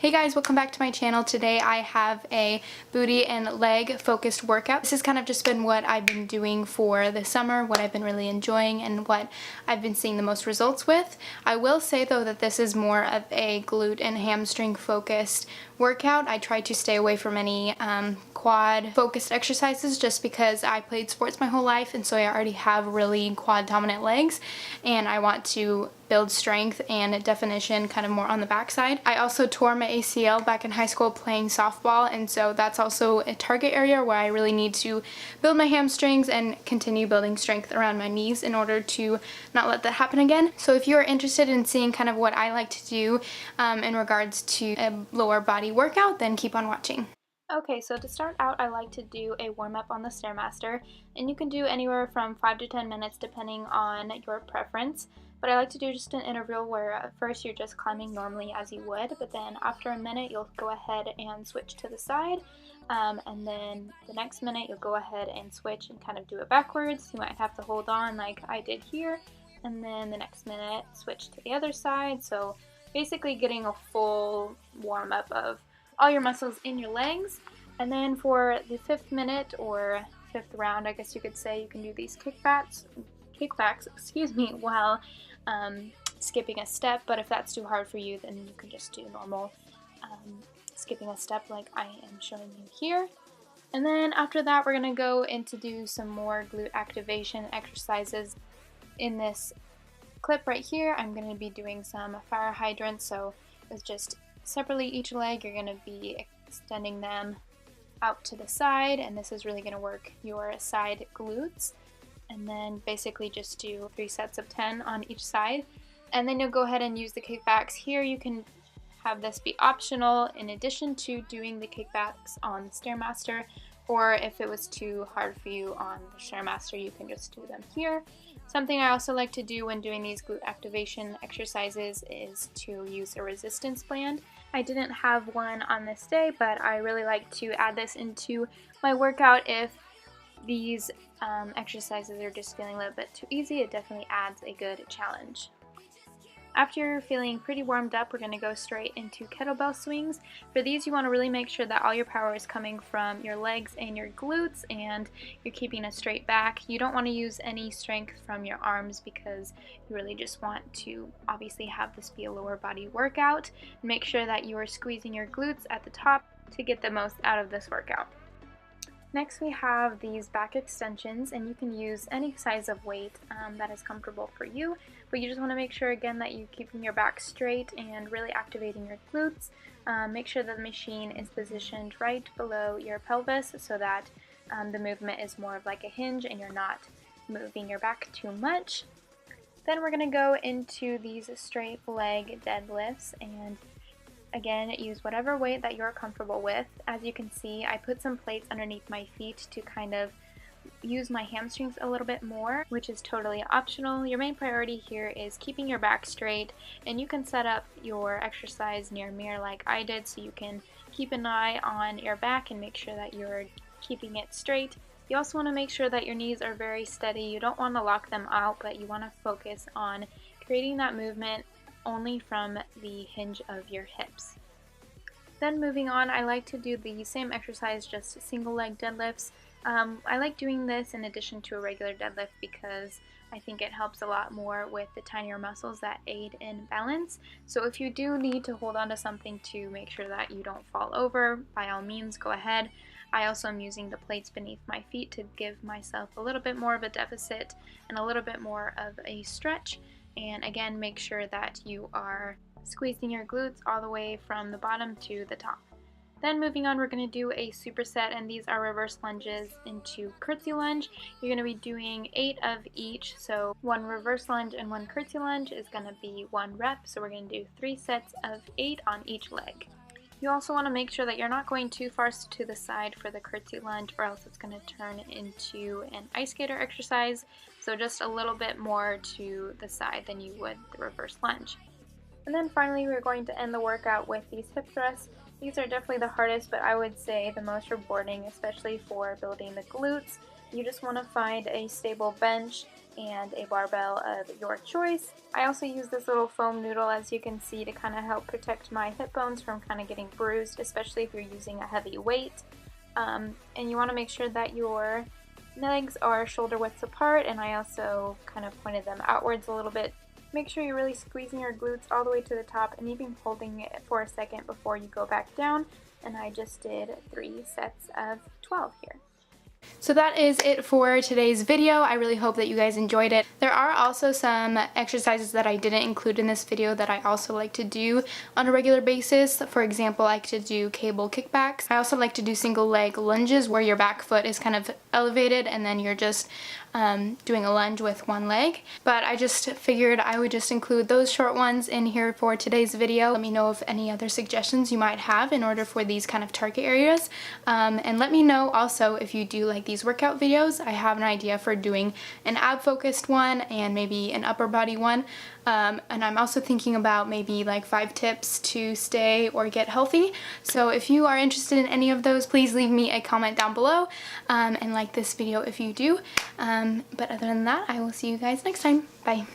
Hey guys, welcome back to my channel. Today I have a booty and leg focused workout. This has kind of just been what I've been doing for the summer, what I've been really enjoying, and what I've been seeing the most results with. I will say though that this is more of a glute and hamstring focused workout. I try to stay away from any quad focused exercises just because I played sports my whole life, and so I already have really quad dominant legs, and I want to build strength and definition kind of more on the backside. I also tore my ACL back in high school playing softball, and so that's also a target area where I really need to build my hamstrings and continue building strength around my knees in order to not let that happen again. So if you're interested in seeing kind of what I like to do in regards to a lower body workout, then keep on watching. Okay, so to start out, I like to do a warm-up on the Stairmaster, and you can do anywhere from 5 to 10 minutes depending on your preference. But I like to do just an interval where at first you're just climbing normally as you would, but then after a minute you'll go ahead and switch to the side, and then the next minute you'll go ahead and switch and kind of do it backwards. You might have to hold on like I did here, and then the next minute switch to the other side. So basically getting a full warm-up of all your muscles in your legs. And then for the 5th minute or 5th round, I guess you could say, you can do these kickbacks, while skipping a step. But if that's too hard for you, then you can just do normal skipping a step like I am showing you here. And then after that, we're going to go into do some more glute activation exercises. In this clip right here, I'm going to be doing some fire hydrants. So it's just separately each leg, you're going to be extending them out to the side, and this is really going to work your side glutes. And then basically just do 3 sets of 10 on each side, and then you'll go ahead and use the kickbacks. Here you can have this be optional in addition to doing the kickbacks on the Stairmaster, or if it was too hard for you on the Stairmaster, you can just do them here. Something I also like to do when doing these glute activation exercises is to use a resistance band. I didn't have one on this day, but I really like to add this into my workout if these exercises are just feeling a little bit too easy. It definitely adds a good challenge. After you're feeling pretty warmed up, we're going to go straight into kettlebell swings. For these, you want to really make sure that all your power is coming from your legs and your glutes, and you're keeping a straight back. You don't want to use any strength from your arms because you really just want to obviously have this be a lower body workout. Make sure that you are squeezing your glutes at the top to get the most out of this workout. Next we have these back extensions, and you can use any size of weight that is comfortable for you, but you just want to make sure again that you're keeping your back straight and really activating your glutes. Make sure that the machine is positioned right below your pelvis so that the movement is more of like a hinge and you're not moving your back too much. Then we're going to go into these straight leg deadlifts, and again, use whatever weight that you're comfortable with. As you can see, I put some plates underneath my feet to kind of use my hamstrings a little bit more, which is totally optional. Your main priority here is keeping your back straight, and you can set up your exercise near a mirror like I did so you can keep an eye on your back and make sure that you're keeping it straight. You also want to make sure that your knees are very steady. You don't want to lock them out, but you want to focus on creating that movement only from the hinge of your hips. Then moving on, I like to do the same exercise, just single leg deadlifts. I like doing this in addition to a regular deadlift because I think it helps a lot more with the tinier muscles that aid in balance. So if you do need to hold on to something to make sure that you don't fall over, by all means go ahead. I also am using the plates beneath my feet to give myself a little bit more of a deficit and a little bit more of a stretch. And again, make sure that you are squeezing your glutes all the way from the bottom to the top. Then moving on, we're going to do a superset, and these are reverse lunges into curtsy lunge. You're going to be doing 8 of each, so 1 reverse lunge and 1 curtsy lunge is going to be 1 rep, so we're going to do 3 sets of 8 on each leg. You also want to make sure that you're not going too far to the side for the curtsy lunge, or else it's going to turn into an ice skater exercise, so just a little bit more to the side than you would the reverse lunge. And then finally, we're going to end the workout with these hip thrusts. These are definitely the hardest, but I would say the most rewarding, especially for building the glutes. You just want to find a stable bench and a barbell of your choice. I also use this little foam noodle, as you can see, to kind of help protect my hip bones from kind of getting bruised, especially if you're using a heavy weight. And you want to make sure that your legs are shoulder widths apart, and I also kind of pointed them outwards a little bit. Make sure you're really squeezing your glutes all the way to the top and even holding it for a second before you go back down. And I just did 3 sets of 12 here. So that is it for today's video. I really hope that you guys enjoyed it. There are also some exercises that I didn't include in this video that I also like to do on a regular basis. For example, I like to do cable kickbacks. I also like to do single leg lunges where your back foot is kind of elevated and then you're just doing a lunge with one leg. But I just figured I would just include those short ones in here for today's video. Let me know of any other suggestions you might have in order for these kind of target areas. And let me know also if you do like these workout videos. I have an idea for doing an ab focused one and maybe an upper body one. And I'm also thinking about maybe like 5 tips to stay or get healthy. So if you are interested in any of those, please leave me a comment down below and like this video if you do. But other than that, I will see you guys next time. Bye.